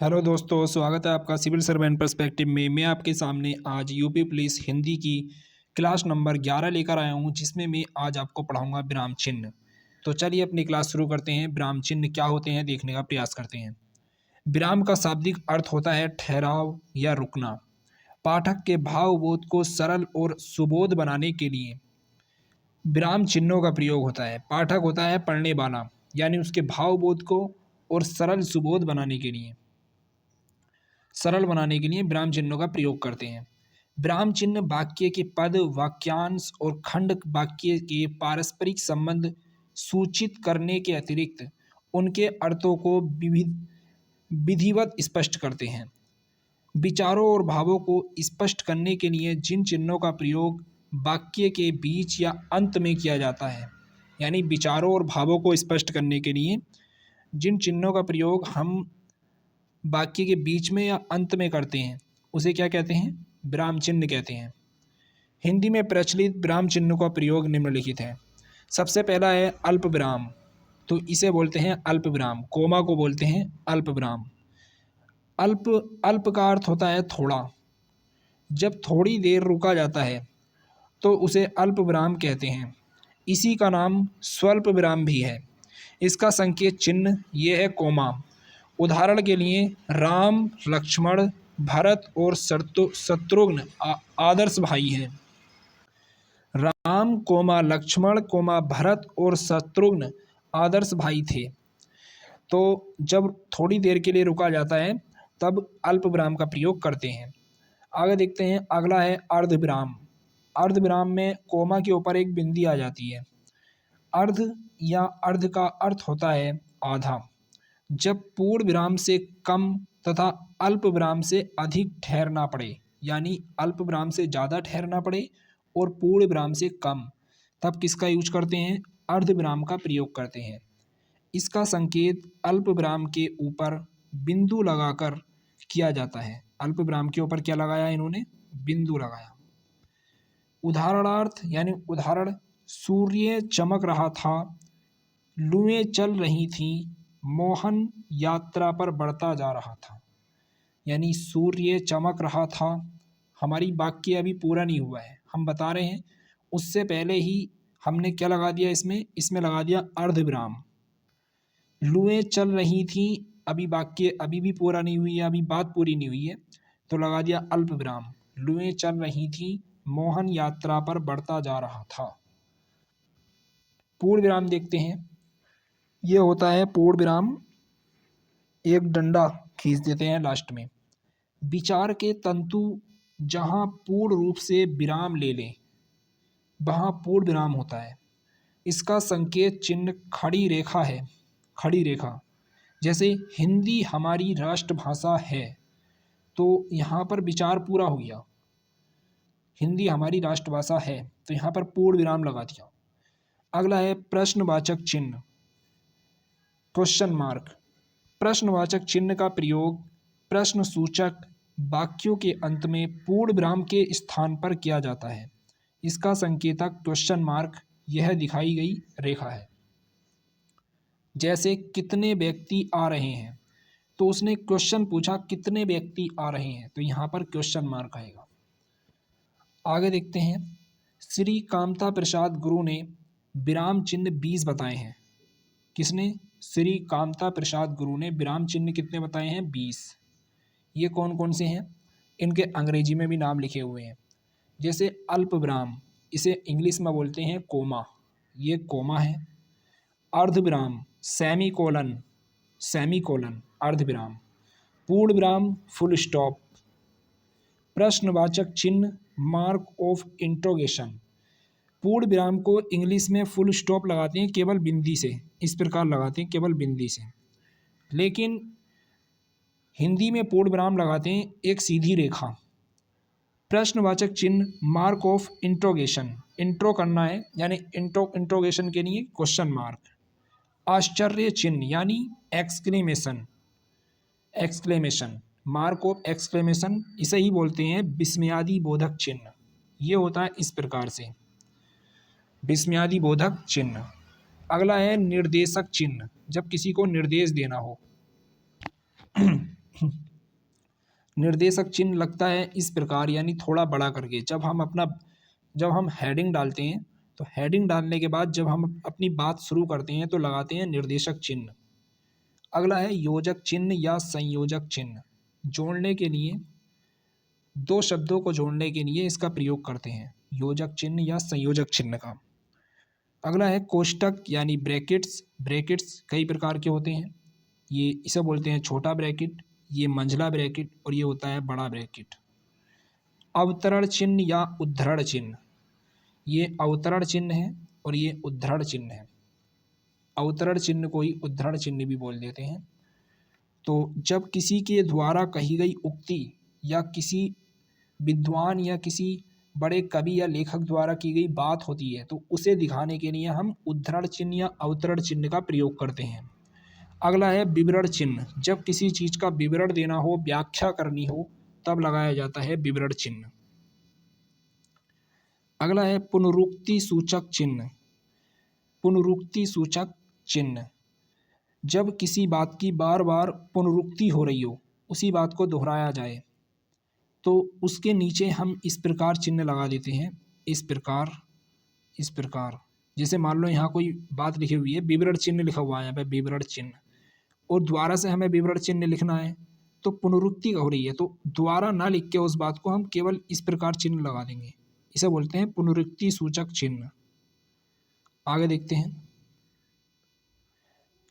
Hello दोस्तों, स्वागत है आपका सिविल सर्वेंट पर्सपेक्टिव में। मैं आपके सामने आज यूपी पुलिस हिंदी की क्लास नंबर 11 लेकर आया हूं, जिसमें मैं आज आपको पढ़ाऊंगा विराम चिन्ह। तो चलिए अपनी क्लास शुरू करते हैं। विराम चिन्ह क्या होते हैं देखने का प्रयास करते हैं। विराम का शाब्दिक अर्थ होता है ठहराव या रुकना। पाठक के भावबोध को सरल और सुबोध बनाने के लिए विराम चिन्हों का प्रयोग होता है। पाठक होता है पढ़ने वाला, यानी उसके भावबोध को और सरल बनाने के लिए विराम चिन्हों का प्रयोग करते हैं। विराम चिन्ह वाक्य के पद, वाक्यांश और खंड वाक्य के पारस्परिक संबंध सूचित करने के अतिरिक्त उनके अर्थों को विधिवत स्पष्ट करते हैं। विचारों और भावों को स्पष्ट करने के लिए जिन चिन्हों का प्रयोग वाक्य के बीच या अंत में किया जाता है, यानी विचारों और भावों को स्पष्ट करने के लिए जिन चिन्हों का प्रयोग हम वाक्य के बीच में या अंत में करते हैं, उसे क्या कहते हैं? विराम चिन्ह कहते हैं। हिंदी में प्रचलित विराम चिन्ह का प्रयोग निम्नलिखित है। सबसे पहला है अल्प विराम, तो इसे बोलते हैं अल्प विराम। कोमा को बोलते हैं अल्प विराम। अल्प का अर्थ होता है थोड़ा। जब थोड़ी देर रुका जाता है तो उसे अल्प विराम कहते हैं। इसी का नाम स्वल्प विराम भी है। इसका संकेत चिन्ह ये है कोमा। उदाहरण के लिए राम, लक्ष्मण, भरत और शत्रुघ्न आदर्श भाई हैं। राम कोमा लक्ष्मण कोमा भरत और शत्रुघ्न आदर्श भाई थे। तो जब थोड़ी देर के लिए रुका जाता है तब अल्प विराम का प्रयोग करते हैं। आगे देखते हैं। अगला है अर्ध विराम। अर्ध विराम में कोमा के ऊपर एक बिंदी आ जाती है। अर्ध या अर्ध का अर्थ होता है आधा। जब पूर्ण विराम से कम तथा अल्प विराम से अधिक ठहरना पड़े, यानी अल्प विराम से ज़्यादा ठहरना पड़े और पूर्ण विराम से कम, तब किसका यूज करते हैं? अर्ध विराम का प्रयोग करते हैं। इसका संकेत अल्प विराम के ऊपर बिंदु लगाकर किया जाता है। अल्प विराम के ऊपर क्या लगाया इन्होंने? बिंदु लगाया। उदाहरणार्थ यानी उदाहरण, सूर्य चमक रहा था, लुएं चल रही थी, मोहन यात्रा पर बढ़ता जा रहा था। यानी सूर्य चमक रहा था, हमारी वाक्य अभी पूरा नहीं हुआ है, हम बता रहे हैं। उससे पहले ही हमने क्या लगा दिया इसमें लगा दिया अर्ध विराम। लुएं चल रही थी, अभी वाक्य अभी भी पूरा नहीं हुई है, अभी बात पूरी नहीं हुई है, तो लगा दिया अल्प विराम। लुएं चल रही थी, मोहन यात्रा पर बढ़ता जा रहा था। पूर्ण विराम देखते हैं। ये होता है पूर्ण विराम, एक डंडा खींच देते हैं लास्ट में। विचार के तंतु जहाँ पूर्ण रूप से विराम ले लें, वहाँ पूर्ण विराम होता है। इसका संकेत चिन्ह खड़ी रेखा है। खड़ी रेखा, जैसे हिंदी हमारी राष्ट्रभाषा है, तो यहाँ पर विचार पूरा हो गया। हिंदी हमारी राष्ट्रभाषा है, तो यहाँ पर पूर्ण विराम लगा दिया। अगला है प्रश्नवाचक चिन्ह, क्वेश्चन मार्क। प्रश्नवाचक चिन्ह का प्रयोग प्रश्न सूचक वाक्यों के अंत में पूर्ण विराम के स्थान पर किया जाता है। इसका संकेतक क्वेश्चन मार्क यह दिखाई गई रेखा है। जैसे कितने व्यक्ति आ रहे हैं, तो उसने क्वेश्चन पूछा कितने व्यक्ति आ रहे हैं, तो यहाँ पर क्वेश्चन मार्क आएगा। आगे देखते हैं। श्री कामता प्रसाद गुरु ने विराम चिन्ह 20 बताए हैं। किसने? श्री कामता प्रसाद गुरु ने विराम चिन्ह कितने बताए हैं? 20। ये कौन कौन से हैं? इनके अंग्रेजी में भी नाम लिखे हुए हैं। जैसे अल्प विराम, इसे इंग्लिश में बोलते हैं कोमा, ये कोमा है। अर्ध विराम सेमी कोलन अर्ध विराम। पूर्ण विराम फुल स्टॉप। प्रश्नवाचक चिन्ह मार्क ऑफ इंट्रोगेशन। पूर्ण विराम को इंग्लिश में फुल स्टॉप लगाते हैं केवल बिंदी से, इस प्रकार लगाते हैं केवल बिंदी से। लेकिन हिंदी में पूर्ण विराम लगाते हैं एक सीधी रेखा। प्रश्नवाचक चिन्ह मार्क ऑफ इंट्रोगेशन, इंट्रो करना है, यानी इंट्रोगेशन के लिए क्वेश्चन मार्क। आश्चर्य चिन्ह यानी एक्सक्लेमेशन, मार्क ऑफ एक्सक्लेमेशन, इसे ही बोलते हैं विस्मयादि बोधक चिन्ह। ये होता है इस प्रकार से, विस्मयादि बोधक चिन्ह। अगला है निर्देशक चिन्ह, जब किसी को निर्देश देना हो। निर्देशक चिन्ह लगता है इस प्रकार, यानी थोड़ा बड़ा करके। जब हम हेडिंग डालते हैं तो हेडिंग डालने के बाद जब हम अपनी बात शुरू करते हैं तो लगाते हैं निर्देशक चिन्ह। अगला है योजक चिन्ह या संयोजक चिन्ह। जोड़ने के लिए, दो शब्दों को जोड़ने के लिए इसका प्रयोग करते हैं, योजक चिन्ह या संयोजक चिन्ह का। अगला है कोष्टक यानी ब्रैकेट्स। ब्रैकेट्स कई प्रकार के होते हैं, ये इसे बोलते हैं छोटा ब्रैकेट, ये मंझला ब्रैकेट, और ये होता है बड़ा ब्रैकेट। अवतरण चिन्ह या उद्धरण चिन्ह, ये अवतरण चिन्ह है और ये उद्धरण चिन्ह है। अवतरण चिन्ह को ही उद्धरण चिन्ह भी बोल देते हैं। तो जब किसी के द्वारा कही गई उक्ति या किसी विद्वान या किसी बड़े कवि या लेखक द्वारा की गई बात होती है तो उसे दिखाने के लिए हम उद्धरण चिन्ह या अवतरण चिन्ह का प्रयोग करते हैं। अगला है विवरण चिन्ह। जब किसी चीज़ का विवरण देना हो, व्याख्या करनी हो, तब लगाया जाता है विवरण चिन्ह। अगला है पुनरुक्ति सूचक चिन्ह। पुनरुक्ति सूचक चिन्ह, जब किसी बात की बार बार पुनरुक्ति हो रही हो, उसी बात को दोहराया जाए, तो उसके नीचे हम इस प्रकार चिन्ह लगा देते हैं, इस प्रकार, इस प्रकार। जैसे मान लो यहाँ कोई बात लिखी हुई है, विवरण चिन्ह लिखा हुआ है यहाँ पे, विवरण चिन्ह, और द्वारा से हमें विवरण चिन्ह लिखना है, तो पुनरुक्ति हो रही है, तो द्वारा ना लिख के उस बात को हम केवल इस प्रकार चिन्ह लगा देंगे, इसे बोलते हैं पुनरुक्ति सूचक चिन्ह। आगे देखते हैं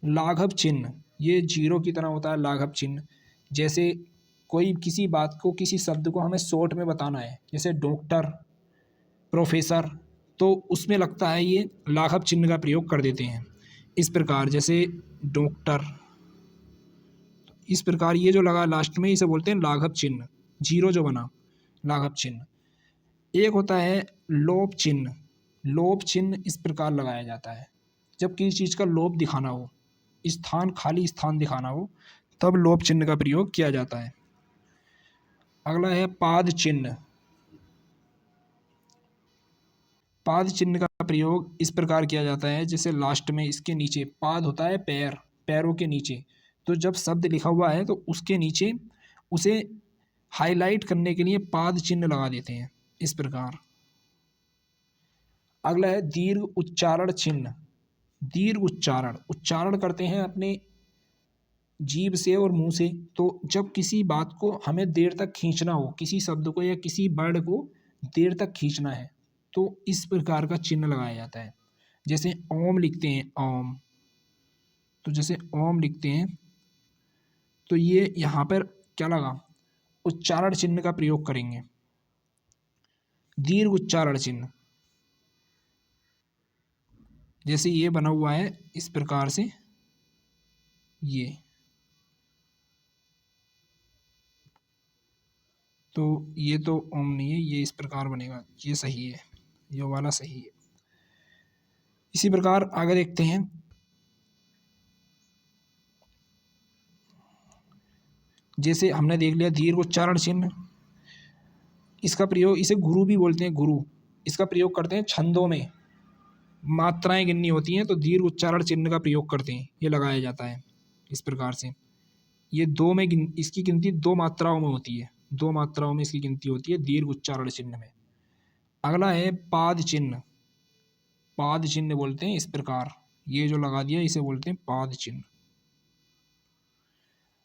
लाघव चिन्ह। ये जीरो की तरह होता है लाघव चिन्ह। जैसे कोई किसी बात को, किसी शब्द को हमें शॉर्ट में बताना है, जैसे डॉक्टर, प्रोफेसर, तो उसमें लगता है ये लाघव चिन्ह का प्रयोग कर देते हैं इस प्रकार, जैसे डॉक्टर, इस प्रकार ये जो लगा लास्ट में इसे बोलते हैं लाघव चिन्ह, जीरो जो बना लाघव चिन्ह। एक होता है लोप चिन्ह। लोप चिन्ह इस प्रकार लगाया जाता है, जब किसी चीज़ का लोप दिखाना हो, स्थान, खाली स्थान दिखाना हो, तब लोप चिन्ह का प्रयोग किया जाता है। अगला है पाद चिन्ह। पाद चिन्ह का प्रयोग इस प्रकार किया जाता है, जैसे लास्ट में इसके नीचे पाद होता है पैर, पैरों के नीचे, तो जब शब्द लिखा हुआ है तो उसके नीचे उसे हाईलाइट करने के लिए पाद चिन्ह लगा देते हैं इस प्रकार। अगला है दीर्घ उच्चारण चिन्ह। दीर्घ उच्चारण, उच्चारण करते हैं अपने जीभ से और मुंह से, तो जब किसी बात को हमें देर तक खींचना हो, किसी शब्द को या किसी वर्ड को देर तक खींचना है, तो इस प्रकार का चिन्ह लगाया जाता है। जैसे ओम लिखते हैं, ओम, तो जैसे ओम लिखते हैं तो ये यहाँ पर क्या लगा, उच्चारण चिन्ह का प्रयोग करेंगे, दीर्घ उच्चारण चिन्ह। जैसे ये बना हुआ है इस प्रकार से, ये, तो ये तो ओम नहीं है, ये इस प्रकार बनेगा, ये सही है, ये वाला सही है। इसी प्रकार आगे देखते हैं जैसे हमने देख लिया दीर्घ उच्चारण चिन्ह, इसका प्रयोग, इसे गुरु भी बोलते हैं, गुरु, इसका प्रयोग करते हैं छंदों में, मात्राएं गिननी होती हैं तो दीर्घ उच्चारण चिन्ह का प्रयोग करते हैं, ये लगाया जाता है इस प्रकार से। ये दो में इसकी गिनती दो मात्राओं में होती है, दो मात्राओं में इसकी गिनती होती है दीर्घ उच्चारण चिन्ह में। अगला है पाद चिन्ह। पाद चिन्ह बोलते हैं इस प्रकार, ये जो लगा दिया इसे बोलते हैं पाद चिन्ह।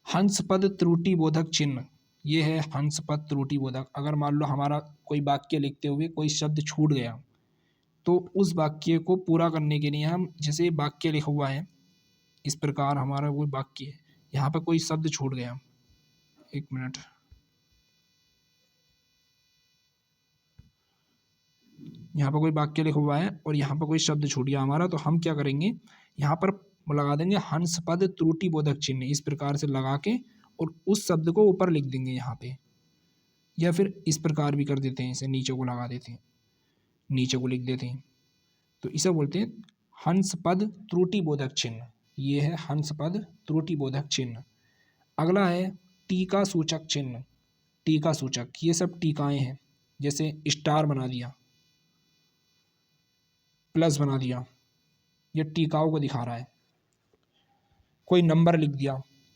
हंस पद त्रुटि बोधक चिन्ह, ये है हंस पद त्रुटि बोधक। अगर मान लो हमारा कोई वाक्य लिखते हुए कोई शब्द छूट गया, तो उस वाक्य को पूरा करने के लिए हम, जैसे वाक्य लिखा हुआ है इस प्रकार, हमारा वो वाक्य है, यहाँ पर कोई शब्द छूट गया, एक मिनट, यहाँ पर कोई वाक्य लिखा हुआ है और यहाँ पर कोई शब्द छूट गया हमारा, तो हम क्या करेंगे, यहाँ पर लगा देंगे हंस पद त्रुटि बोधक चिन्ह, इस प्रकार से लगा के और उस शब्द को ऊपर लिख देंगे यहाँ पे, या फिर इस प्रकार भी कर देते हैं, इसे नीचे को लगा देते हैं, नीचे को लिख देते हैं, तो इसे बोलते हैं हंस पद त्रुटि बोधक चिन्ह। ये है हंस पद त्रुटि बोधक चिन्ह। अगला है टीका सूचक चिन्ह। टीका सूचक, ये सब टीकाएं हैं, जैसे स्टार बना दिया, प्लस बना दिया, ये टीकाओं को दिखा रहा है। कोई नंबर लिख दिया,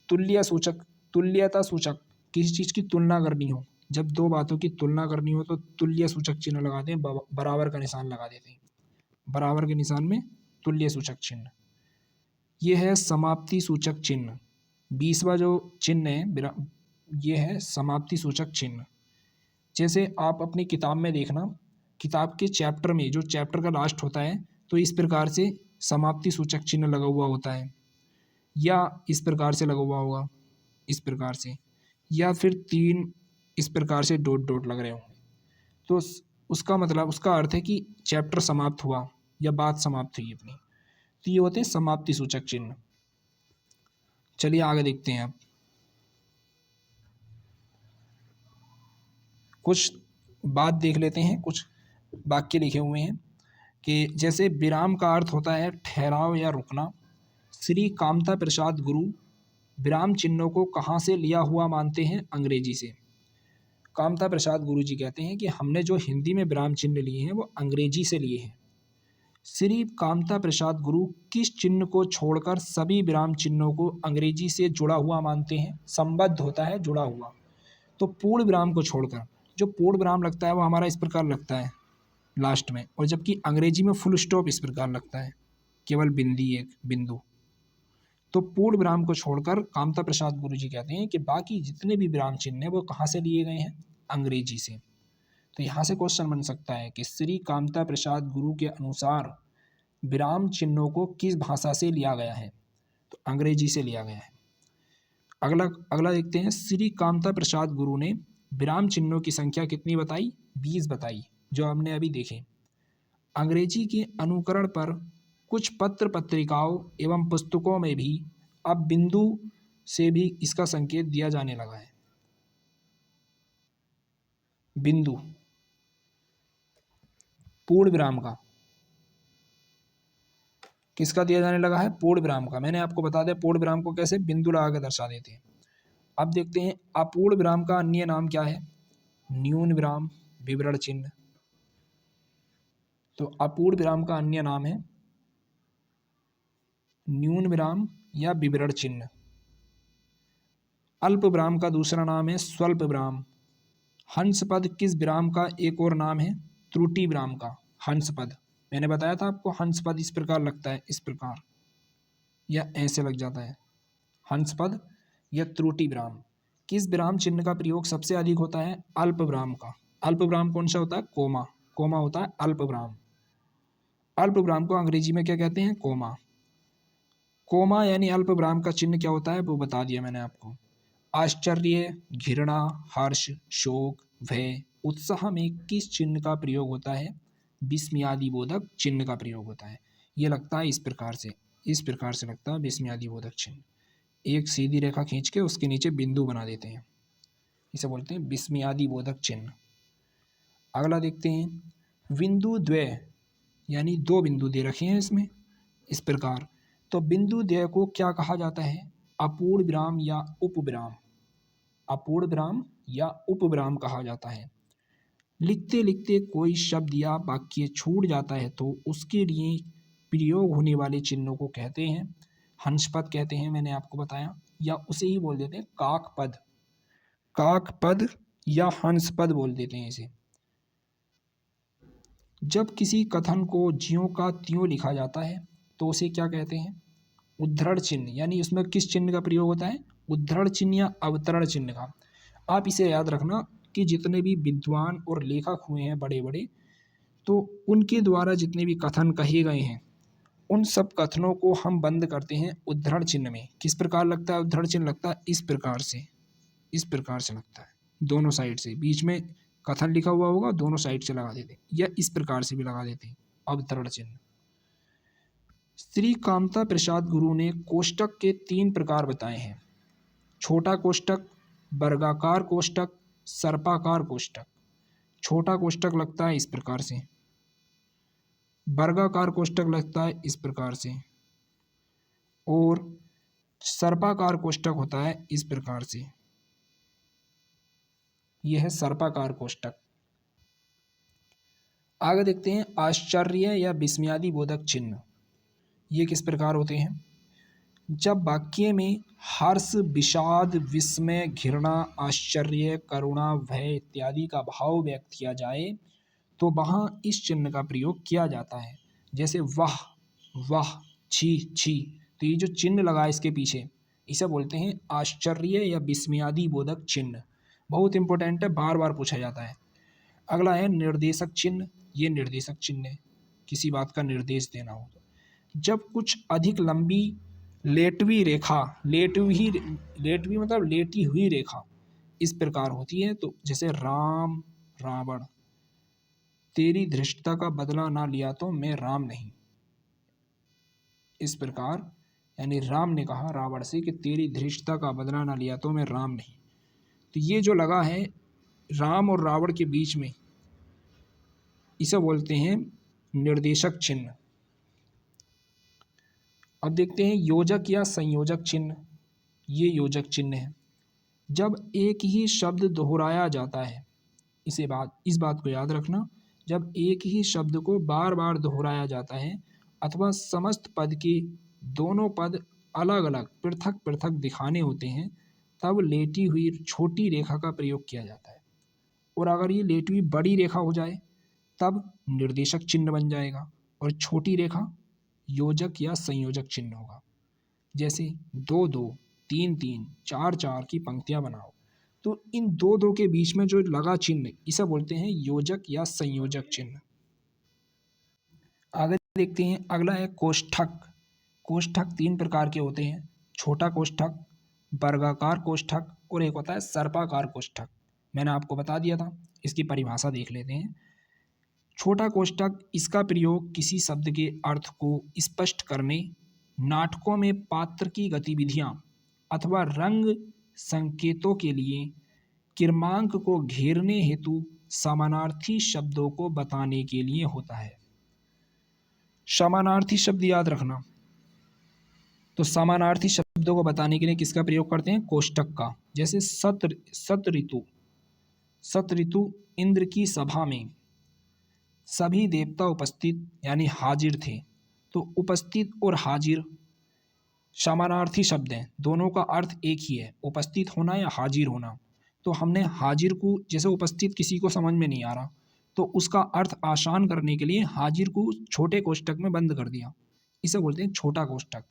तुल्य सूचक, तुल्यता सूचक, किसी चीज़ की तुलना करनी हो, जब दो बातों की तुलना करनी हो तो तुल्य सूचक चिन्ह लगाते हैं, बराबर का निशान लगा देते हैं, बराबर के निशान में तुल्य सूचक चिन्ह। ये है समाप्ति सूचक चिन्ह। 20वां जो चिन्ह है ये है समाप्ति सूचक चिन्ह। जैसे आप अपनी किताब में देखना, किताब के चैप्टर में जो चैप्टर का लास्ट होता है तो इस प्रकार से समाप्ति सूचक चिन्ह लगा हुआ होता है, या इस प्रकार से लगा हुआ होगा, इस प्रकार से, या फिर 3 इस प्रकार से डॉट डॉट लग रहे होंगे। तो उसका मतलब, उसका अर्थ है कि चैप्टर समाप्त हुआ या बात समाप्त हुई अपनी। तो ये होते हैं समाप्ति सूचक चिन्ह। चलिए आगे देखते हैं। अब कुछ बात देख लेते हैं, कुछ वाक्य लिखे हुए हैं कि जैसे विराम का अर्थ होता है ठहराव या रुकना। श्री कामता प्रसाद गुरु विराम चिन्हों को कहाँ से लिया हुआ मानते हैं? अंग्रेजी से। कामता प्रसाद गुरु जी कहते हैं कि हमने जो हिंदी में विराम चिन्ह लिए हैं वो अंग्रेजी से लिए हैं। श्री कामता प्रसाद गुरु किस चिन्ह को छोड़कर सभी विराम चिन्हों को अंग्रेजी से जुड़ा हुआ मानते हैं? संबद्ध होता है, जुड़ा हुआ। तो पूर्ण विराम को छोड़कर, जो पूर्ण विराम लगता है वो हमारा इस प्रकार लगता है लास्ट में, और जबकि अंग्रेजी में फुल स्टॉप इस प्रकार लगता है, केवल बिंदी, एक बिंदु। तो पूर्ण विराम को छोड़कर कामता प्रसाद गुरु जी कहते हैं कि बाकी जितने भी विराम चिन्ह हैं वो कहाँ से लिए गए हैं? अंग्रेजी से। तो यहाँ से क्वेश्चन बन सकता है कि श्री कामता प्रसाद गुरु के अनुसार विराम चिन्हों को किस भाषा से लिया गया है? तो अंग्रेजी से लिया गया है। अगला अगला देखते हैं। श्री कामता प्रसाद गुरु ने विराम चिन्हों की संख्या कितनी बताई? 20 बताई, जो हमने अभी देखे। अंग्रेजी के अनुकरण पर कुछ पत्र पत्रिकाओं एवं पुस्तकों में भी अब बिंदु से भी इसका संकेत दिया जाने लगा है। बिंदु पूर्ण विराम का, किसका दिया जाने लगा है? पूर्ण विराम का। मैंने आपको बता दिया पूर्ण विराम को कैसे बिंदु लगा के दर्शा देते हैं। अब देखते हैं अपूर्ण विराम का अन्य नाम क्या है? न्यून विराम, विवरण चिन्ह। तो अपूर्ण विराम का अन्य नाम है न्यून विराम या विवरण चिन्ह। अल्प विराम का दूसरा नाम है स्वल्प विराम। हंस पद किस विराम का एक और नाम है? त्रुटि विराम का। हंस पद, मैंने बताया था आपको, हंस पद इस प्रकार लगता है, इस प्रकार, या ऐसे लग जाता है। हंस पद या त्रुटि विराम। किस विराम चिन्ह का प्रयोग सबसे अधिक होता है? अल्प विराम का। अल्प विराम कौन सा होता है? कोमा। कोमा होता है अल्प विराम। अल्प विराम को अंग्रेजी में क्या कहते हैं? कोमा। कोमा यानी अल्प विराम का चिन्ह क्या होता है वो बता दिया मैंने आपको। आश्चर्य, घृणा, हर्ष, शोक, भय, उत्साह में किस चिन्ह का प्रयोग होता है? विस्मयादि बोधक चिन्ह का प्रयोग होता है। ये लगता है इस प्रकार से, इस प्रकार से लगता है विस्मयादि बोधक चिन्ह। एक सीधी रेखा खींच के उसके नीचे बिंदु बना देते हैं, इसे बोलते हैं विस्मयादि बोधक चिन्ह। अगला देखते हैं। बिंदु द्वय यानी 2 बिंदु दे रखे हैं इसमें इस प्रकार, तो बिंदु द्वय को क्या कहा जाता है? अपूर्ण विराम या उपविराम। अपूर्ण विराम या उपविराम कहा जाता है। लिखते लिखते कोई शब्द या वाक्य छूट जाता है तो उसके लिए प्रयोग होने वाले चिन्हों को कहते हैं हंस पद कहते हैं, मैंने आपको बताया, या उसे ही बोल देते हैं काक पद। काक पद या हंस पद बोल देते हैं इसे। जब किसी कथन को ज्यों का त्यों लिखा जाता है तो उसे क्या कहते हैं? उद्धरण चिन्ह। यानी उसमें किस चिन्ह का प्रयोग होता है? उद्धरण चिन्ह या अवतरण चिन्ह का। आप इसे याद रखना कि जितने भी विद्वान और लेखक हुए हैं बड़े बड़े, तो उनके द्वारा जितने भी कथन कहे गए हैं उन सब कथनों को हम बंद करते हैं उद्धरण चिन्ह में। किस प्रकार लगता है उद्धरण चिन्ह? लगता है इस प्रकार से, इस प्रकार से लगता है, दोनों साइड से। बीच में कथन लिखा हुआ होगा, दोनों साइड से लगा देते हैं, या इस प्रकार से भी लगा देते हैं अवतरण चिन्ह। श्री कामता प्रसाद गुरु ने कोष्टक के 3 प्रकार बताए हैं। छोटा कोष्टक, वर्गाकार कोष्टक, सर्पाकार कोष्टक। छोटा कोष्टक लगता है इस प्रकार से, वर्गाकार कोष्टक लगता है इस प्रकार से, और सर्पाकार कोष्टक होता है इस प्रकार से। यह है सर्पाकार कोष्टक। आगे देखते हैं। आश्चर्य या विस्मयादि बोधक चिन्ह ये किस प्रकार होते हैं? जब वाक्य में हर्ष, विषाद, विस्मय, घृणा, आश्चर्य, करुणा, भय इत्यादि का भाव व्यक्त किया जाए तो वहाँ इस चिन्ह का प्रयोग किया जाता है। जैसे वाह, वाह, छी, छी। तो ये जो चिन्ह लगा है इसके पीछे, इसे बोलते हैं आश्चर्य या विस्मयादि बोधक चिन्ह। बहुत इंपॉर्टेंट है, बार बार पूछा जाता है। अगला है निर्देशक चिन्ह। ये निर्देशक चिन्ह है, किसी बात का निर्देश देना हो तो। जब कुछ अधिक लंबी लेटवी रेखा, लेटवी मतलब लेटी हुई रेखा इस प्रकार होती है, तो जैसे राम, रावण, तेरी धृष्टता का बदला ना लिया तो मैं राम नहीं। इस प्रकार यानी राम ने कहा रावण से कि तेरी धृष्टता का बदला ना लिया तो मैं राम नहीं। तो ये जो लगा है राम और रावण के बीच में, इसे बोलते हैं निर्देशक चिन्ह। अब देखते हैं योजक या संयोजक चिन्ह। ये योजक चिन्ह है। जब एक ही शब्द दोहराया जाता है, इस बात को याद रखना, जब एक ही शब्द को बार बार दोहराया जाता है अथवा समस्त पद के दोनों पद अलग अलग पृथक पृथक दिखाने होते हैं, तब लेटी हुई छोटी रेखा का प्रयोग किया जाता है। और अगर ये लेटी हुई बड़ी रेखा हो जाए तब निर्देशक चिन्ह बन जाएगा, और छोटी रेखा योजक या संयोजक चिन्ह होगा। जैसे 2 2, 3 3, 4 4 की पंक्तियां बनाओ, तो इन 2 2 के बीच में जो लगा चिन्ह, इसे बोलते हैं योजक या संयोजक चिन्ह। आगे देखते हैं, अगला है कोष्ठक। कोष्ठक 3 प्रकार के होते हैं, छोटा कोष्ठक, वर्गाकार कोष्ठक और एक होता है सर्पाकार कोष्ठक। मैंने आपको बता दिया था, इसकी परिभाषा देख लेते हैं। छोटा कोष्ठक, इसका प्रयोग किसी शब्द के अर्थ को स्पष्ट करने, नाटकों में पात्र की गतिविधियां अथवा रंग संकेतों के लिए, क्रमांक को घेरने हेतु समानार्थी शब्दों को बताने के लिए होता है। समानार्थी शब्द याद रखना। तो समानार्थी शब्दों को बताने के लिए किसका प्रयोग करते हैं? कोष्ठक का। जैसे सत ऋतु इंद्र की सभा में सभी देवता उपस्थित यानी हाजिर थे। तो उपस्थित और हाजिर समानार्थी शब्द हैं, दोनों का अर्थ एक ही है, उपस्थित होना या हाजिर होना। तो हमने हाजिर को, जैसे उपस्थित किसी को समझ में नहीं आ रहा तो उसका अर्थ आसान करने के लिए हाजिर को छोटे कोष्ठक में बंद कर दिया, इसे बोलते हैं छोटा कोष्ठक।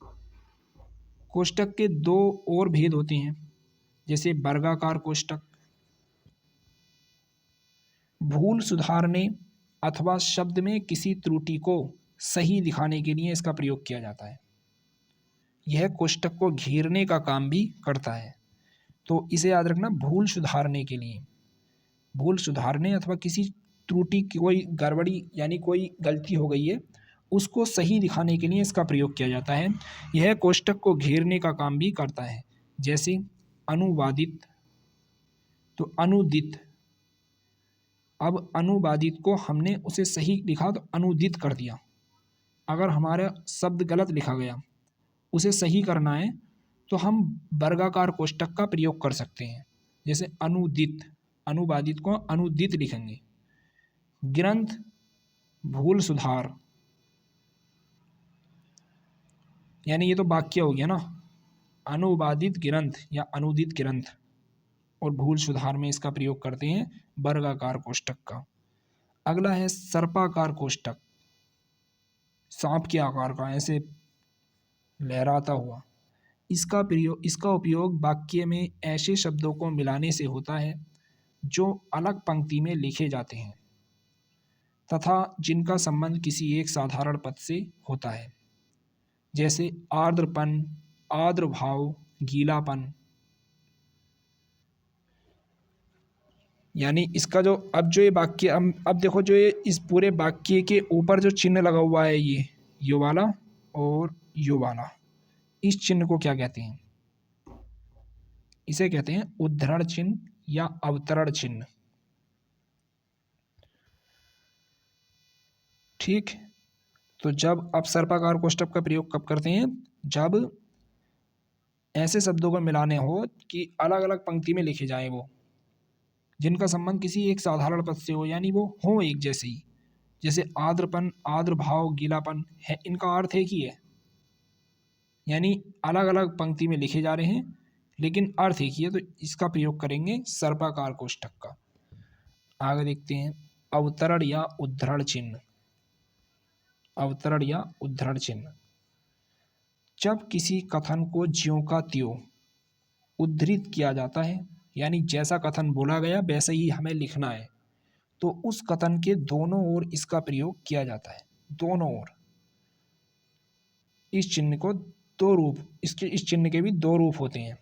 कोष्ठक के 2 और भेद होते हैं, जैसे वर्गाकार कोष्ठक, भूल सुधारने अथवा शब्द में किसी त्रुटि को सही दिखाने के लिए इसका प्रयोग किया जाता है। यह कोष्ठक को घेरने का काम भी करता है। तो इसे याद रखना, भूल सुधारने के लिए, भूल सुधारने अथवा किसी त्रुटि की कोई गड़बड़ी यानी कोई गलती हो गई है उसको सही दिखाने के लिए इसका प्रयोग किया जाता है। यह कोष्ठक को घेरने का काम भी करता है। जैसे अनुवादित, तो अनुदित, अब अनुवादित को हमने उसे सही लिखा तो अनुदित कर दिया। अगर हमारा शब्द गलत लिखा गया, उसे सही करना है तो हम वर्गाकार कोष्ठक का प्रयोग कर सकते हैं। जैसे अनुदित, अनुवादित को अनुदित लिखेंगे। ग्रंथ, भूल सुधार, यानी ये तो वाक्य हो गया ना, अनुवादित ग्रंथ या अनुदित ग्रंथ, और भूल सुधार में इसका प्रयोग करते हैं वर्गाकार कोष्ठक का। अगला है सर्पाकार कोष्ठक, सांप के आकार का, ऐसे लहराता हुआ। इसका उपयोग वाक्य में ऐसे शब्दों को मिलाने से होता है जो अलग पंक्ति में लिखे जाते हैं तथा जिनका संबंध किसी एक साधारण पद से होता है। जैसे आर्द्रपन, आर्द्रभाव, गीलापन। यानी इसका जो अब जो ये वाक्य, अब देखो जो ये इस पूरे वाक्य के ऊपर जो चिन्ह लगा हुआ है, ये वाला और यो वाला, इस चिन्ह को क्या कहते हैं? इसे कहते हैं उद्धरण चिन्ह या अवतरण चिन्ह। ठीक, तो जब आप सर्पाकार कोष्ठक का प्रयोग कब करते हैं? जब ऐसे शब्दों को मिलाने हो कि अलग अलग पंक्ति में लिखे जाएं वो, जिनका संबंध किसी एक साधारण पद से हो, यानी वो हो एक जैसे ही। जैसे आर्द्रपन, आर्द्रभाव, गीलापन है, इनका अर्थ एक ही है, यानी अलग अलग पंक्ति में लिखे जा रहे हैं लेकिन अर्थ एक ही है, तो इसका प्रयोग करेंगे सर्पाकार कोष्ठक का। आगे देखते हैं अवतरण या उद्धरण चिन्ह। अवतरण या उद्धरण चिन्ह, जब किसी कथन को ज्यों का त्यों उद्धृत किया जाता है, यानी जैसा कथन बोला गया वैसे ही हमें लिखना है, तो उस कथन के दोनों ओर इसका प्रयोग किया जाता है। दोनों ओर। इस चिन्ह को दो रूप, इस चिन्ह के भी दो रूप होते हैं।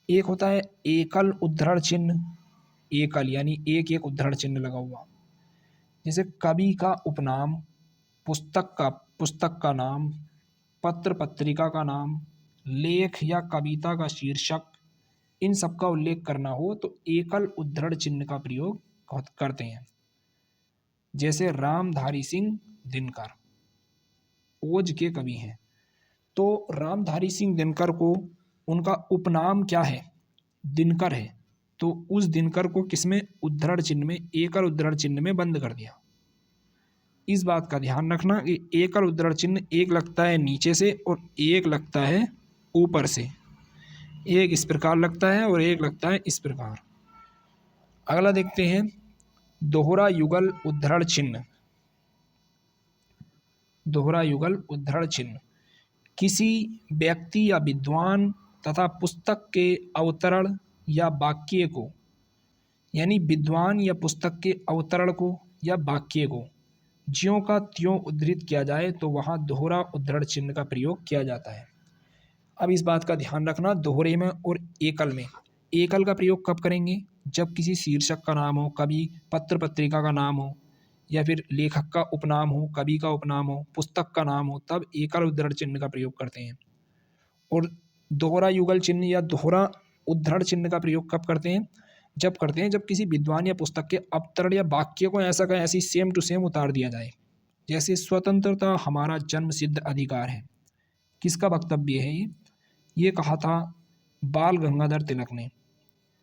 एक होता है एकल उद्धरण चिन्ह, एकल यानी एक एक उद्धरण चिन्ह लगा हुआ, जैसे कवि का उपनाम, पुस्तक का नाम, पत्र पत्रिका का नाम, लेख या कविता का शीर्षक, इन सब का उल्लेख करना हो तो एकल उद्धरण चिन्ह का प्रयोग करते हैं। जैसे रामधारी सिंह दिनकर ओज के कवि हैं, तो रामधारी सिंह दिनकर को उनका उपनाम क्या है, दिनकर है, तो उस दिनकर को किसमें, उद्धरण चिन्ह में, एकल उद्धरण चिन्ह में बंद कर दिया। इस बात का ध्यान रखना कि एकल उद्धरण चिन्ह एक लगता है नीचे से और एक लगता है ऊपर से, एक इस प्रकार लगता है और एक लगता है इस प्रकार। अगला देखते हैं दोहरा युगल उद्धरण चिन्ह। दोहरा युगल उद्धरण चिन्ह किसी व्यक्ति या विद्वान तथा पुस्तक के अवतरण या वाक्य को, यानी विद्वान या पुस्तक के अवतरण को या वाक्य को ज्यों का त्यों उद्धृत किया जाए तो वहाँ दोहरा उद्धरण चिन्ह का प्रयोग किया जाता है। अब इस बात का ध्यान रखना, दोहरे में और एकल में। एकल का प्रयोग कब करेंगे, जब किसी शीर्षक का नाम हो, कभी पत्र पत्रिका का नाम हो, या फिर लेखक का उपनाम हो, कवि का उपनाम हो, पुस्तक का नाम हो, तब एकल उद्धरण चिन्ह का प्रयोग करते हैं। और दोहरा युगल चिन्ह या दोहरा उद्धरण चिन्ह का प्रयोग कब करते हैं, जब करते हैं जब किसी विद्वान या पुस्तक के अवतरण या वाक्य को ऐसा का ऐसी सेम टू सेम उतार दिया जाए। जैसे स्वतंत्रता हमारा जन्म सिद्ध अधिकार है, किसका वक्तव्य है ये कहा था बाल गंगाधर तिलक ने,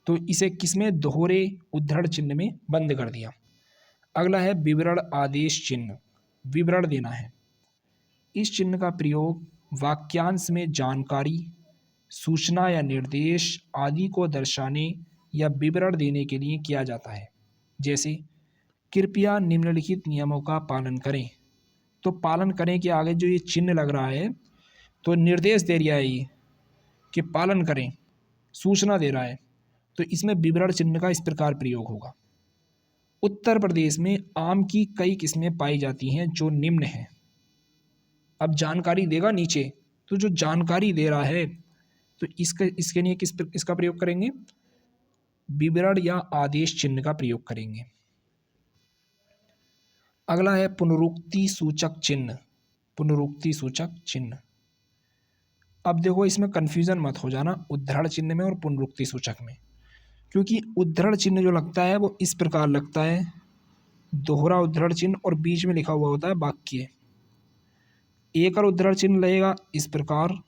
तो इसे किसमें, दोहरे उद्धरण चिन्ह में बंद कर दिया। अगला है विवरण आदेश चिन्ह, विवरण देना है। इस चिन्ह का प्रयोग वाक्यांश में जानकारी, सूचना या निर्देश आदि को दर्शाने या विवरण देने के लिए किया जाता है। जैसे कृपया निम्नलिखित नियमों का पालन करें, तो पालन करें के आगे जो ये चिन्ह लग रहा है तो निर्देश दे रहा है ये कि पालन करें, सूचना दे रहा है, तो इसमें विवरण चिन्ह का इस प्रकार प्रयोग होगा। उत्तर प्रदेश में आम की कई किस्में पाई जाती हैं जो निम्न हैं। अब जानकारी देगा नीचे, तो जो जानकारी दे रहा है तो इसके लिए इसका प्रयोग करेंगे, विवरण या आदेश चिन्ह का प्रयोग करेंगे। अगला है पुनरुक्ति सूचक चिन्ह, पुनरुक्ति सूचक चिन्ह। अब देखो इसमें कंफ्यूजन मत हो जाना उद्धरण चिन्ह में और पुनरुक्ति सूचक में, क्योंकि उद्धरण चिन्ह जो लगता है वो इस प्रकार लगता है, दोहरा उद्धरण चिन्ह और बीच में लिखा हुआ होता है वाक्य। एकल उद्धरण चिन्ह लगेगा इस प्रकार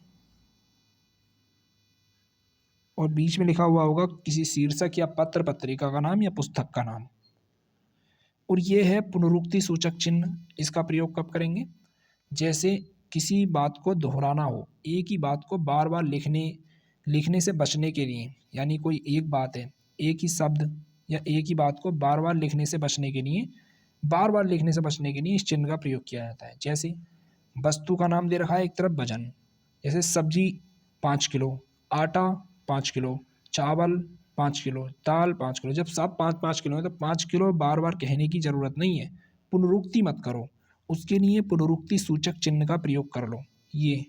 और बीच में लिखा हुआ होगा किसी शीर्षक या पत्र पत्रिका का नाम या पुस्तक का नाम। और ये है पुनरुक्ति सूचक चिन्ह। इसका प्रयोग कब करेंगे, जैसे किसी बात को दोहराना हो, एक ही बात को बार बार लिखने से बचने के लिए, यानी कोई एक बात है, एक ही शब्द या एक ही बात को बार बार लिखने से बचने के लिए, इस चिन्ह का प्रयोग किया जाता है। जैसे वस्तु का नाम दे रखा है एक तरफ वजन, जैसे सब्जी 5 किलो, आटा 5 किलो, चावल 5 किलो, दाल 5 किलो। जब सब 5-5 किलो है तो 5 किलो बार बार कहने की ज़रूरत नहीं है, पुनरुक्ति मत करो, उसके लिए पुनरुक्ति सूचक चिन्ह का प्रयोग कर लो। ये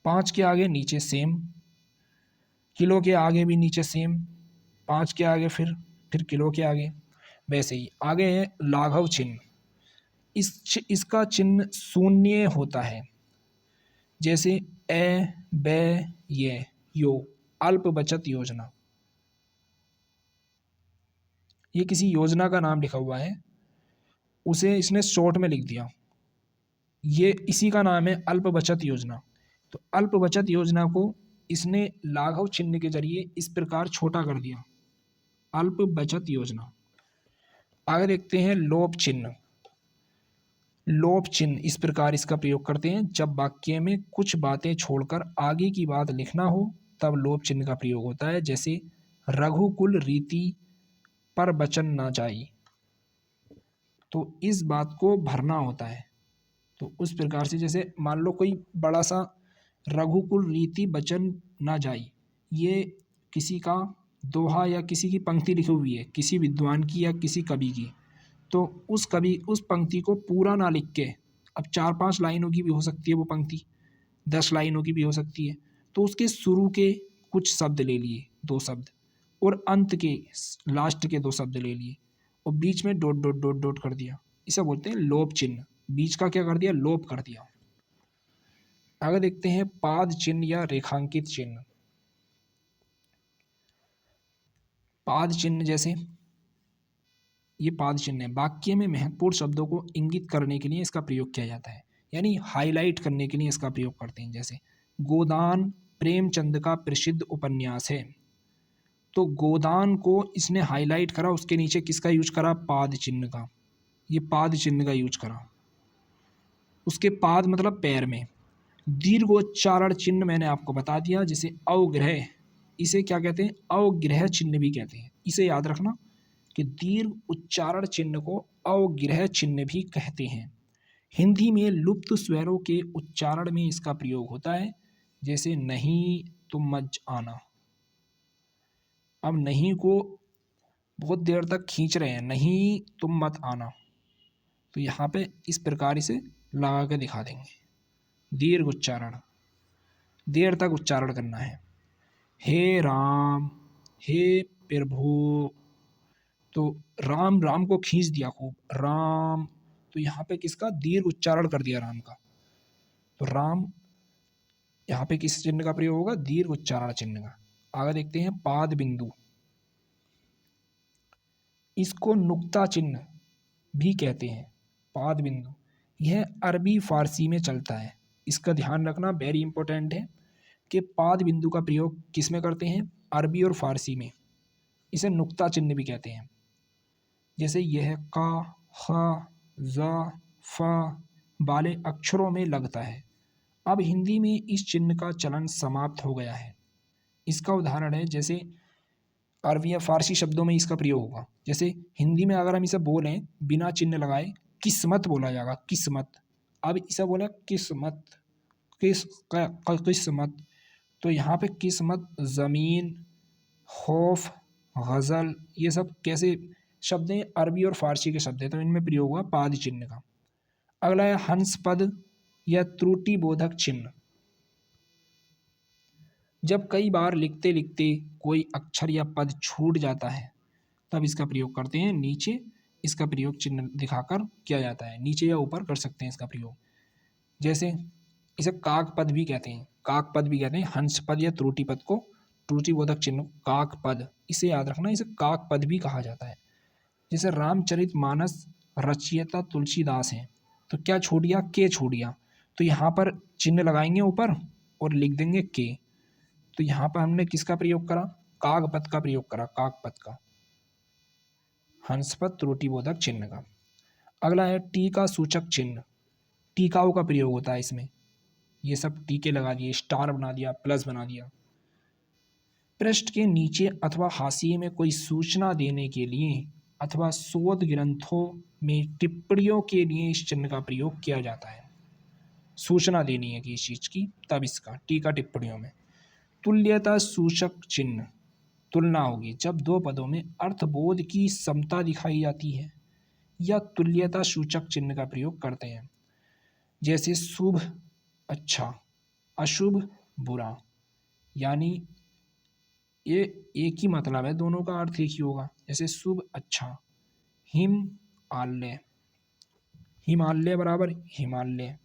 5 के आगे नीचे सेम, किलो के आगे भी नीचे सेम, 5 के आगे फिर किलो के आगे, वैसे ही आगे है लाघव चिन्ह। इसका चिन्ह शून्य होता है, जैसे ए, बे, ये, यो, अल्प बचत योजना। ये किसी योजना का नाम लिखा हुआ है, उसे इसने शॉर्ट में लिख दिया, ये इसी का नाम है अल्प बचत योजना। तो अल्प बचत योजना को इसने लाघव चिन्ह के जरिए इस प्रकार छोटा कर दिया, अल्प बचत योजना। आगे देखते हैं लोप चिन्ह। लोप चिन्ह इस प्रकार इसका प्रयोग करते हैं, जब वाक्य में कुछ बातें छोड़कर आगे की बात लिखना हो तब लोप चिन्ह का प्रयोग होता है। जैसे रघुकुल रीति पर वचन ना जाई, तो इस बात को भरना होता है। तो उस प्रकार से जैसे मान लो कोई बड़ा सा रघुकुल रीति वचन ना जाई, ये किसी का दोहा या किसी की पंक्ति लिखी हुई है, किसी विद्वान की या किसी कवि की, तो उस पंक्ति को पूरा ना लिख के, अब 4-5 लाइनों की भी हो सकती है वो पंक्ति, 10 लाइनों की भी हो सकती है, तो उसके शुरू के कुछ शब्द ले लिए, 2 शब्द, और अंत के लास्ट के 2 शब्द ले लिए, और बीच में डॉट डॉट डॉट डॉट कर दिया, इसे बोलते हैं लोप चिन्ह। बीच का क्या कर दिया, लोप कर दिया। आगे देखते हैं पाद चिन्ह या रेखांकित चिन्ह। पाद चिन्ह जैसे ये पाद चिन्ह है, वाक्य में महत्वपूर्ण शब्दों को इंगित करने के लिए इसका प्रयोग किया जाता है, यानी हाईलाइट करने के लिए इसका प्रयोग करते हैं। जैसे गोदान प्रेमचंद का प्रसिद्ध उपन्यास है, तो गोदान को इसने हाईलाइट करा, उसके नीचे किसका यूज करा, पाद चिन्ह का, ये पाद चिन्ह का यूज करा। उसके पाद मतलब पैर में। दीर्घोच्चारण चिन्ह मैंने आपको बता दिया, जिसे अवग्रह, इसे क्या कहते हैं, अवग्रह चिन्ह भी कहते हैं। इसे याद रखना कि दीर्घ उच्चारण चिन्ह को अवग्रह चिन्ह भी कहते हैं। हिंदी में लुप्त स्वरों के उच्चारण में इसका प्रयोग होता है, जैसे नहीं तुम मत आना। अब नहीं को बहुत देर तक खींच रहे हैं, नहीं तुम मत आना, तो यहाँ पे इस प्रकार इसे लगा के दिखा देंगे। दीर्घ उच्चारण, देर तक उच्चारण करना है। हे राम, हे प्रभु, तो राम, राम को खींच दिया खूब, राम, तो यहाँ पे किसका, दीर्घ उच्चारण कर दिया राम का, तो राम यहाँ पे किस चिन्ह का प्रयोग होगा, दीर्घ उच्चारण चिन्ह का। आगे देखते हैं पाद बिंदु, इसको नुक्ता चिन्ह भी कहते हैं। पाद बिंदु यह अरबी फारसी में चलता है, इसका ध्यान रखना, वेरी इंपॉर्टेंट है कि पाद बिंदु का प्रयोग किस में करते हैं, अरबी और फारसी में। इसे नुक्ता चिन्ह भी कहते हैं। जैसे यह का, ह, ज, फ वाले अक्षरों में लगता है। अब हिंदी में इस चिन्ह का चलन समाप्त हो गया है। इसका उदाहरण है, जैसे अरबी या फारसी शब्दों में इसका प्रयोग होगा। जैसे हिंदी में अगर हम इसे बोलें बिना चिन्ह लगाए, किस्मत बोला जाएगा, किस्मत। अब इसे बोले किस्मत, किस्मत, तो यहाँ पे किस्मत, ज़मीन, खौफ, गज़ल, ये सब कैसे शब्द हैं, अरबी और फारसी के शब्द हैं, तो इनमें प्रयोग हुआ पाद चिन्ह का। अगला है हंस पद या त्रुटि बोधक चिन्ह। जब कई बार लिखते लिखते कोई अक्षर या पद छूट जाता है, तब इसका प्रयोग करते हैं। नीचे इसका प्रयोग चिन्ह दिखाकर किया जाता है, नीचे या ऊपर कर सकते हैं इसका प्रयोग। जैसे इसे काक पद भी कहते हैं, काक पद भी कहते हैं, हंस पद या त्रुटि पद को, त्रुटि बोधक चिन्ह काक पद, इसे याद रखना, इसे काक पद भी कहा जाता है। जैसे रामचरितमानस रचयिता तुलसीदास हैं, तो क्या छूट गया, के छूट गया, तो यहाँ पर चिन्ह लगाएंगे ऊपर और लिख देंगे के, तो यहाँ पर हमने किसका प्रयोग करा, कागपद का प्रयोग करा, कागपद का, हंसपद त्रुटिबोधक चिन्ह का। अगला है टीका सूचक चिन्ह, टीकाओं का प्रयोग होता है इसमें, ये सब टीके लगा दिए, स्टार बना दिया, प्लस बना दिया। पृष्ठ के नीचे अथवा हाशिए में कोई सूचना देने के लिए अथवा शोध ग्रंथों में टिप्पणियों के लिए इस चिन्ह का प्रयोग किया जाता है। सूचना देनी है कि इस चीज़ की, तब इसका टीका टिप्पणियों में। तुल्यता सूचक चिन्ह, तुलना होगी जब दो पदों में अर्थबोध की समता दिखाई जाती है, या तुल्यता सूचक चिन्ह का प्रयोग करते हैं। जैसे शुभ अच्छा, अशुभ बुरा, यानी ये एक ही मतलब है, दोनों का अर्थ एक ही होगा। जैसे शुभ अच्छा, हिम आल्य, हिमालय बराबर हिमालय,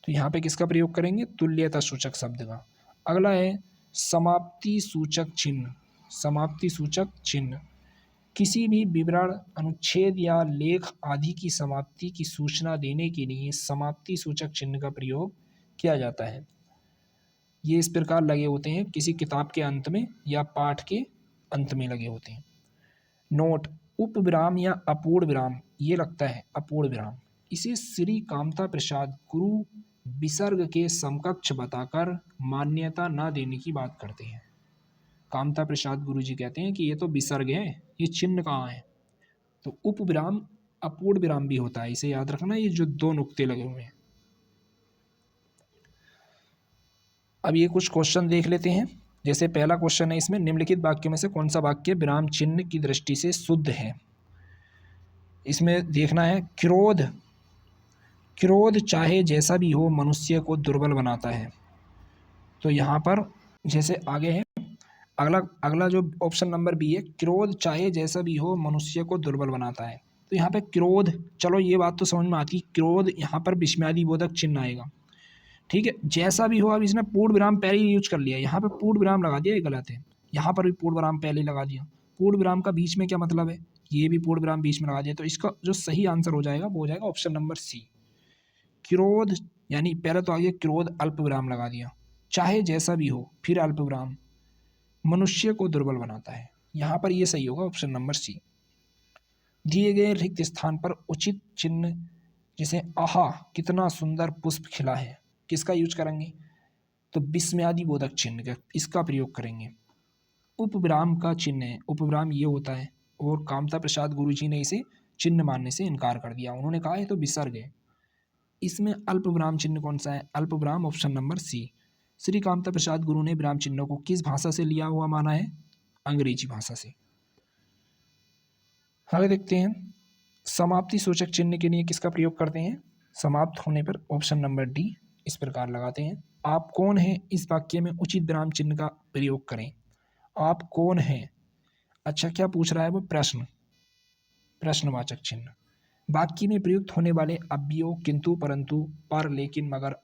तो यहाँ पे किसका प्रयोग करेंगे, तुल्यता सूचक शब्द का। अगला है समाप्ति सूचक चिन्ह, समाप्ति सूचक चिन्ह किसी भी विवरण, अनुच्छेद या लेख आदि की समाप्ति की सूचना देने के लिए समाप्ति सूचक चिन्ह का प्रयोग किया जाता है। ये इस प्रकार लगे होते हैं किसी किताब के अंत में या पाठ के अंत में लगे होते हैं। नोट, उपविराम या अपूर्ण विराम, ये लगता है अपूर्ण विराम, इसे श्री कामता प्रसाद गुरु विसर्ग के समकक्ष बताकर मान्यता न देने की बात करते हैं। कामता प्रसाद गुरु जी कहते हैं कि ये तो विसर्ग है, ये चिन्ह कहाँ है। तो उपविराम अपूर्ण विराम भी होता है, इसे याद रखना, ये जो दो नुक्ते लगे हुए हैं। अब ये कुछ क्वेश्चन देख लेते हैं। जैसे पहला क्वेश्चन है इसमें, निम्नलिखित वाक्यों में से कौन सा वाक्य विराम चिन्ह की दृष्टि से शुद्ध है। इसमें देखना है, क्रोध, क्रोध चाहे जैसा भी हो मनुष्य को दुर्बल बनाता है। तो यहाँ पर जैसे आगे है, अगला अगला जो ऑप्शन नंबर बी है, क्रोध चाहे जैसा भी हो मनुष्य को दुर्बल बनाता है। तो यहाँ पे क्रोध, चलो ये बात तो समझ में आती है, क्रोध यहाँ पर विस्मयादि बोधक चिन्ह आएगा, ठीक है। जैसा भी हो, अब इसने पूर्ण विराम पहले ही यूज कर लिया, यहाँ पे पूर्ण विराम लगा दिया, ये गलत है। यहाँ पर भी पूर्ण विराम पहले ही लगा दिया। पूर्ण विराम का बीच में क्या मतलब है, ये भी पूर्ण विराम बीच में लगा दिया। तो इसका जो सही आंसर हो जाएगा वो हो जाएगा ऑप्शन नंबर सी, क्रोध। यानी पहले तो आगे क्रोध अल्प विराम लगा दिया, चाहे जैसा भी हो फिर अल्प विराम, मनुष्य को दुर्बल बनाता है। यहाँ पर ये सही होगा ऑप्शन नंबर सी। दिए गए रिक्त स्थान पर उचित चिन्ह, जैसे आहा कितना सुंदर पुष्प खिला है, किसका यूज करेंगे, तो विस्मयादि बोधक चिन्ह का इसका प्रयोग करेंगे। उपविराम का चिन्ह है, उपविराम ये होता है, और कामता प्रसाद गुरु जी ने इसे चिन्ह मानने से इनकार कर दिया, उन्होंने कहा है तो विसर्ग है। इसमें अल्प विराम चिन्ह कौन सा है, अल्प विराम option number C. Shri Kamta Prasad Guru ने विराम चिन्हों को किस भाषा से लिया हुआ माना है, अंग्रेजी भाषा से। आगे देखते हैं, समाप्ति सूचक चिन्ह के लिए किसका प्रयोग करते हैं, समाप्त होने पर ऑप्शन नंबर डी इस प्रकार लगाते हैं, आप कौन हैं, इस वाक्य में उचित विराम चिन्ह का प्रयोग करें। आप कौन हैं, अच्छा क्या पूछ रहा है वो, प्रश्न, प्रश्नवाचक चिन्ह। वाक्य में प्रयुक्त होने वाले अव्ययों किंतु परंतु पर लेकिन मगर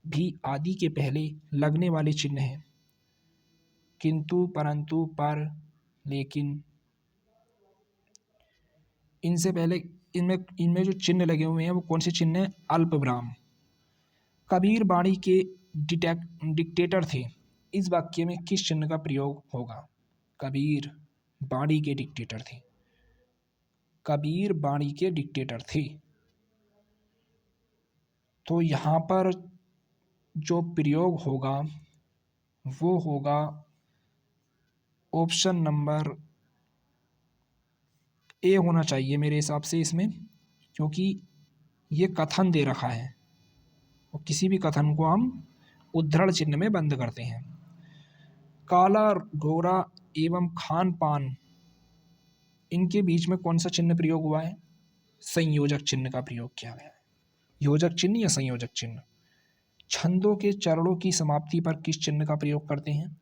भी आदि के पहले लगने वाले चिन्ह हैं। किंतु परंतु पर लेकिन, इनसे पहले इनमें इनमें जो चिन्ह लगे हुए हैं वो कौन से चिन्ह हैं, अल्प विराम। कबीर बाणी के डिक्टेटर थे, इस वाक्य में किस चिन्ह का प्रयोग होगा। कबीर बाणी के डिक्टेटर थे, कबीर बाणी के डिक्टेटर थे। तो यहाँ पर जो प्रयोग होगा वो होगा ऑप्शन नंबर ए होना चाहिए मेरे हिसाब से इसमें, क्योंकि ये कथन दे रखा है और किसी भी कथन को हम उद्धरण चिन्ह में बंद करते हैं। काला गोरा एवं खान पान, इनके बीच में कौन सा चिन्ह प्रयोग हुआ है, संयोजक चिन्ह का प्रयोग किया गया है। योजक चिन्ह या संयोजक चिन्ह। छंदों के चरणों की समाप्ति पर किस चिन्ह का प्रयोग करते हैं,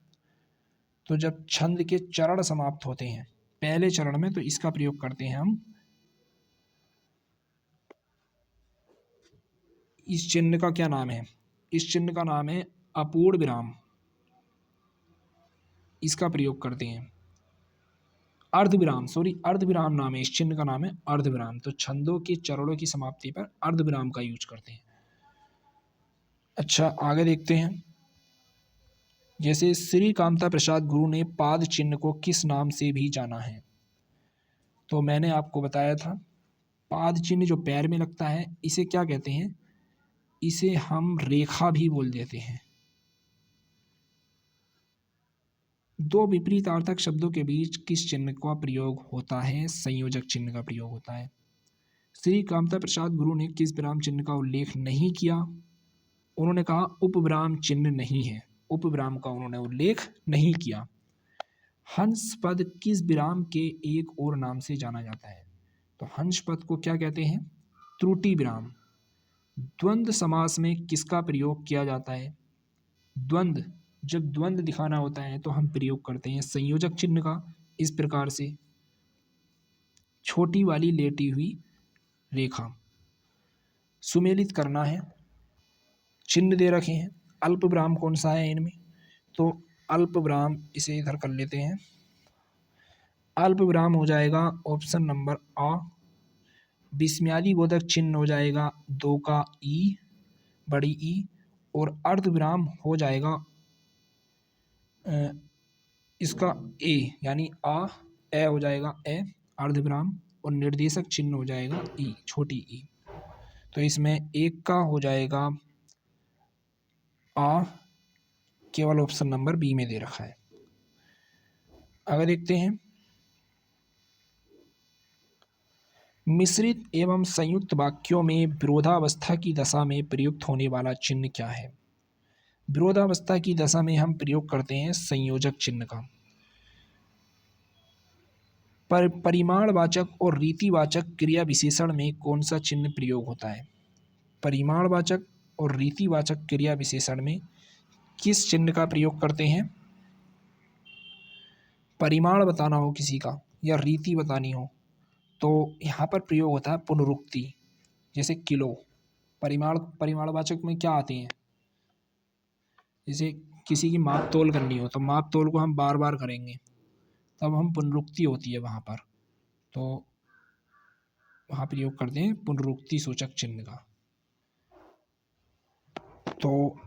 तो जब छंद के चरण समाप्त होते हैं पहले चरण में तो इसका प्रयोग करते हैं हम, इस चिन्ह का क्या नाम है, इस चिन्ह का नाम है अपूर्ण विराम, इसका प्रयोग करते हैं। अर्धविराम, सॉरी अर्धविराम नाम है, इस चिन्ह का नाम है अर्धविराम। तो छंदों के चरणों की समाप्ति पर अर्धविराम का यूज करते हैं। अच्छा आगे देखते हैं, जैसे श्री कामता प्रसाद गुरु ने पाद चिन्ह को किस नाम से भी जाना है। तो मैंने आपको बताया था, पाद चिन्ह जो पैर में लगता है इसे क्या कहते हैं, इसे हम रेखा भी बोल देते हैं। दो विपरीतार्थक शब्दों के बीच किस चिन्ह का प्रयोग होता है, संयोजक चिन्ह का प्रयोग होता है। श्री कामता प्रसाद गुरु ने किस विराम चिन्ह का उल्लेख नहीं किया, उन्होंने कहा उपविराम चिन्ह नहीं है, उपविराम का उन्होंने उल्लेख नहीं किया। हंस पद किस विराम के एक और नाम से जाना जाता है, तो हंस पद को क्या कहते हैं, त्रुटि विराम। द्वंद्व समास में किसका प्रयोग किया जाता है, द्वंद्व, जब द्वंद्व दिखाना होता है तो हम प्रयोग करते हैं संयोजक चिन्ह का, इस प्रकार से छोटी वाली लेटी हुई रेखा। सुमेलित करना है, चिन्ह दे रखे हैं, अल्प विराम कौन सा है इनमें, तो अल्प विराम इसे इधर कर लेते हैं, अल्प विराम हो जाएगा ऑप्शन नंबर आ। विस्मयादि बोधक चिन्ह हो जाएगा दो का ई, बड़ी ई, और अर्ध विराम हो जाएगा इसका ए, यानी आ ए हो जाएगा ए अर्ध विराम, और निर्देशक चिन्ह हो जाएगा ई, छोटी ई। तो इसमें एक का हो जाएगा आ, केवल ऑप्शन नंबर बी में दे रखा है। आगे देखते हैं, मिश्रित एवं संयुक्त वाक्यों में विरोधावस्था की दशा में प्रयुक्त होने वाला चिन्ह क्या है? विरोधावस्था की दशा में हम प्रयोग करते हैं संयोजक चिन्ह का। पर परिमाणवाचक और रीतिवाचक क्रिया विशेषण में कौन सा चिन्ह प्रयोग होता है? परिमाणवाचक और रीतिवाचक क्रिया विशेषण में किस चिन्ह का प्रयोग करते हैं? परिमाण बताना हो किसी का या रीति बतानी हो तो यहाँ पर प्रयोग होता है पुनरुक्ति। जैसे किलो, परिमाणवाचक में क्या आते हैं? जैसे किसी की माप तोल करनी हो तो माप तोल को हम बार बार करेंगे, तब हम पुनरुक्ति होती है वहाँ पर, तो वहाँ प्रयोग करते हैं पुनरुक्ति सूचक चिन्ह का। तो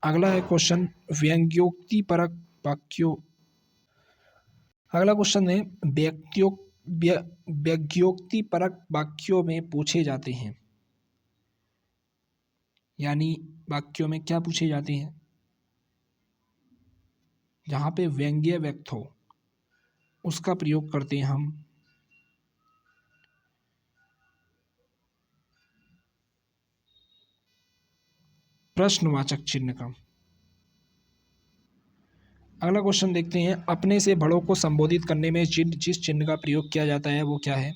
अगला है क्वेश्चन व्यंग्योक्ति परक वाक्यों। अगला क्वेश्चन है व्यंग्योक्ति परक वाक्यों में पूछे जाते हैं, यानी वाक्यों में क्या पूछे जाते हैं? जहाँ पे व्यंग्य व्यक्त हो उसका प्रयोग करते हैं हम प्रश्नवाचक चिन्ह का। अगला क्वेश्चन देखते हैं, अपने से बड़ों को संबोधित करने में जिस चिन्ह का प्रयोग किया जाता है वो क्या है?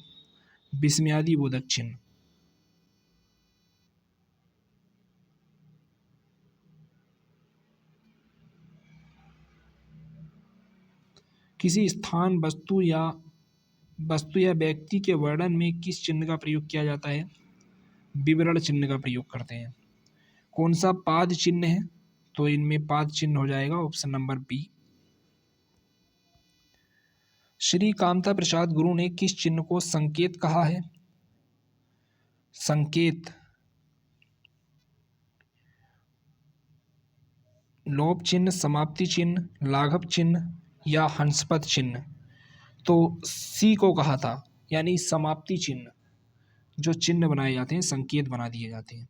विस्मयादि बोधक चिन्ह। किसी स्थान वस्तु या व्यक्ति के वर्णन में किस चिन्ह का प्रयोग किया जाता है? विवरण चिन्ह का प्रयोग करते हैं। कौन सा पाद चिन्ह है? तो इनमें पाद चिन्ह हो जाएगा option number B. Shri Kamta Prasad Guru ने किस चिन्ह को संकेत कहा है? संकेत लोप चिन्ह, समाप्ति चिन्ह, लाघव चिन्ह या हंसपद चिन्ह। तो सी को कहा था, यानी समाप्ति चिन्ह। जो चिन्ह बनाए जाते हैं संकेत बना दिए जाते हैं।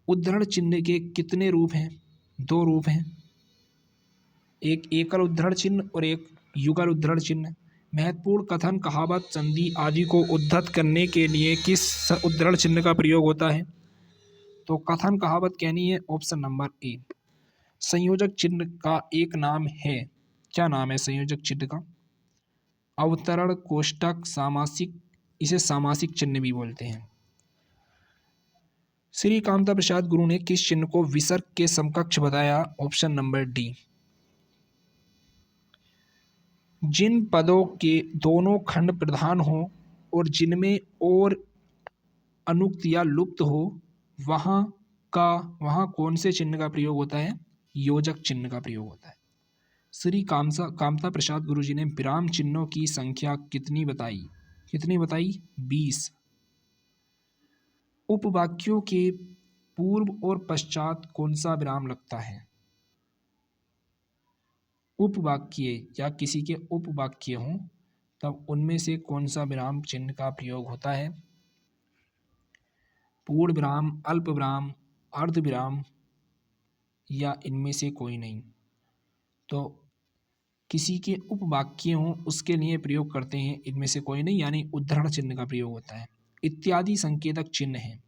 उद्धरण चिन्ह के कितने रूप हैं? दो रूप हैं, एक एकल उद्धरण चिन्ह और एक युगल उद्धरण चिन्ह। महत्वपूर्ण कथन, कहावत, संधि आदि को उद्धत करने के लिए किस उद्धरण चिन्ह का प्रयोग होता है? तो कथन कहावत कहनी है ऑप्शन नंबर ए। संयोजक चिन्ह का एक नाम है, क्या नाम है संयोजक चिन्ह का? अवतरण, कोष्टक, सामासिक। इसे सामासिक चिन्ह भी बोलते हैं। श्री कामता प्रसाद गुरु ने किस चिन्ह को विसर्ग के समकक्ष बताया? Option number D. जिन पदों के दोनों खंड प्रधान हो और जिनमें और अनुक्त या लुप्त हो वहाँ कौन से चिन्ह का प्रयोग होता है? योजक चिन्ह का प्रयोग होता है। श्री कामता प्रसाद गुरु जी ने विराम चिन्हों की संख्या कितनी बताई? 20। उपवाक्यों के पूर्व और पश्चात कौन सा विराम लगता है? उपवाक्य या किसी के उपवाक्य हों तब उनमें से कौन सा विराम चिन्ह का प्रयोग होता है? पूर्ण विराम, अल्प विराम, अर्ध विराम या इनमें से कोई नहीं। तो किसी के उपवाक्य हों उसके लिए प्रयोग करते हैं इनमें से कोई नहीं, यानी उद्धरण चिन्ह का प्रयोग होता है। इत्यादि संकेतक चिन्ह है।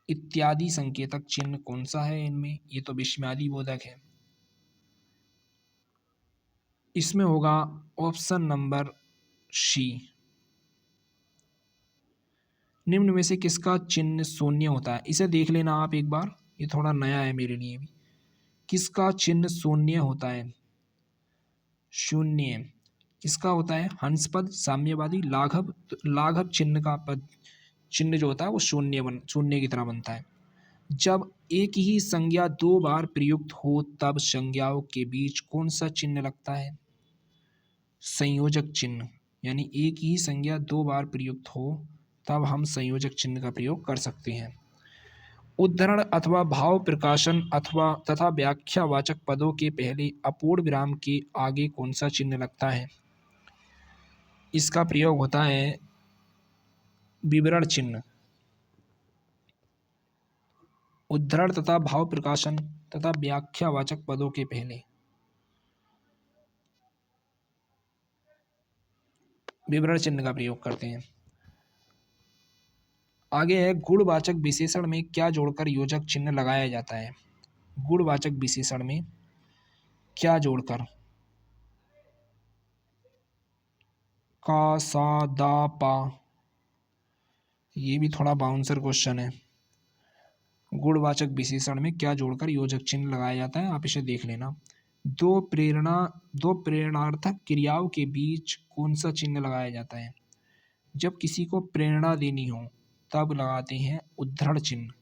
इत्यादि संकेतक चिन्ह कौन सा है इनमें? ये तो विस्मयादि बोधक है। इसमें होगा ऑप्शन नंबर सी। निम्न में से किसका चिन्ह शून्य होता है? इसे देख लेना आप एक बार, ये थोड़ा नया है मेरे लिए भी। किसका चिन्ह शून्य होता है? शून्य किसका होता है? हंसपद, साम्यवादी, लाघव। तो लाघव चिन्ह का पद चिन्ह जो होता है वो शून्य की तरह बनता है। जब एक ही संज्ञा दो बार प्रयुक्त हो तब संज्ञाओं के बीच कौन सा चिन्ह लगता है? संयोजक चिन्ह। यानी एक ही संज्ञा दो बार प्रयुक्त हो तब हम संयोजक चिन्ह का प्रयोग कर सकते हैं। उद्धरण अथवा भाव प्रकाशन अथवा तथा व्याख्यावाचक पदों के पहले अपूर्ण विराम के आगे कौन सा चिन्ह लगता है? इसका प्रयोग होता है विवरण चिन्ह। उद्धरण तथा भाव प्रकाशन तथा व्याख्यावाचक पदों के पहले विवरण चिन्ह का प्रयोग करते हैं। आगे है गुणवाचक विशेषण में क्या जोड़कर योजक चिन्ह लगाया जाता है। गुणवाचक विशेषण में क्या जोड़कर, का, सा, दा, पा, ये भी थोड़ा बाउंसर क्वेश्चन है। गुणवाचक विशेषण में क्या जोड़कर योजक चिन्ह लगाया जाता है, आप इसे देख लेना। दो प्रेरणार्थक क्रियाओं के बीच कौन सा चिन्ह लगाया जाता है। जब किसी को प्रेरणा देनी हो तब लगाते हैं उद्धरण चिन्ह।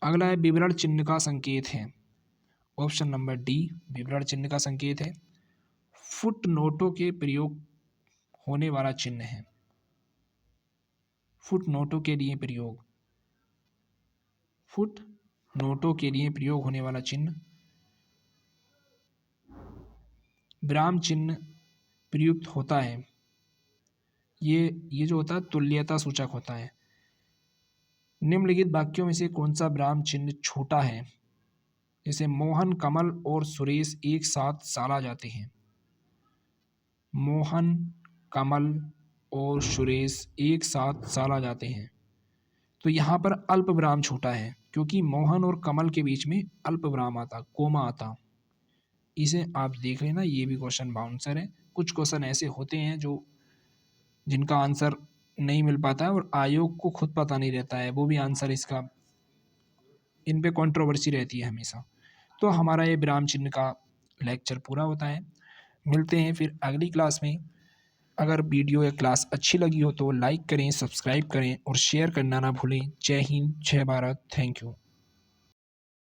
अगला है विवरण चिन्ह का संकेत है। ऑप्शन नंबर डी विवरण चिन्ह का संकेत है। फुट नोटों के प्रयोग होने वाला चिन्ह है। फुट नोटों के लिए प्रयोग, फुट नोटों के लिए प्रयोग होने वाला चिन्ह विराम चिन्ह प्रयुक्त होता है। ये जो होता है तुल्यता सूचक होता है। निम्नलिखित वाक्यों में से कौन सा विराम चिन्ह छोटा है। जैसे मोहन, कमल और सुरेश एक साथ साला जाते हैं। मोहन, कमल और सुरेश एक साथ साला जाते हैं। तो यहाँ पर अल्प विराम छोटा है क्योंकि मोहन और कमल के बीच में अल्प विराम आता, कोमा आता। इसे आप देख लेना, ये भी क्वेश्चन बाउंसर है। कुछ क्वेश्चन ऐसे होते हैं जो जिनका आंसर नहीं मिल पाता है और आयोग को खुद पता नहीं रहता है वो भी आंसर इसका, इन पे कंट्रोवर्सी रहती है हमेशा। तो हमारा ये विराम चिन्ह का लेक्चर पूरा होता है। मिलते हैं फिर अगली क्लास में। अगर वीडियो या क्लास अच्छी लगी हो तो लाइक करें, सब्सक्राइब करें और शेयर करना ना भूलें। जय हिंद, जय भारत, थैंक यू।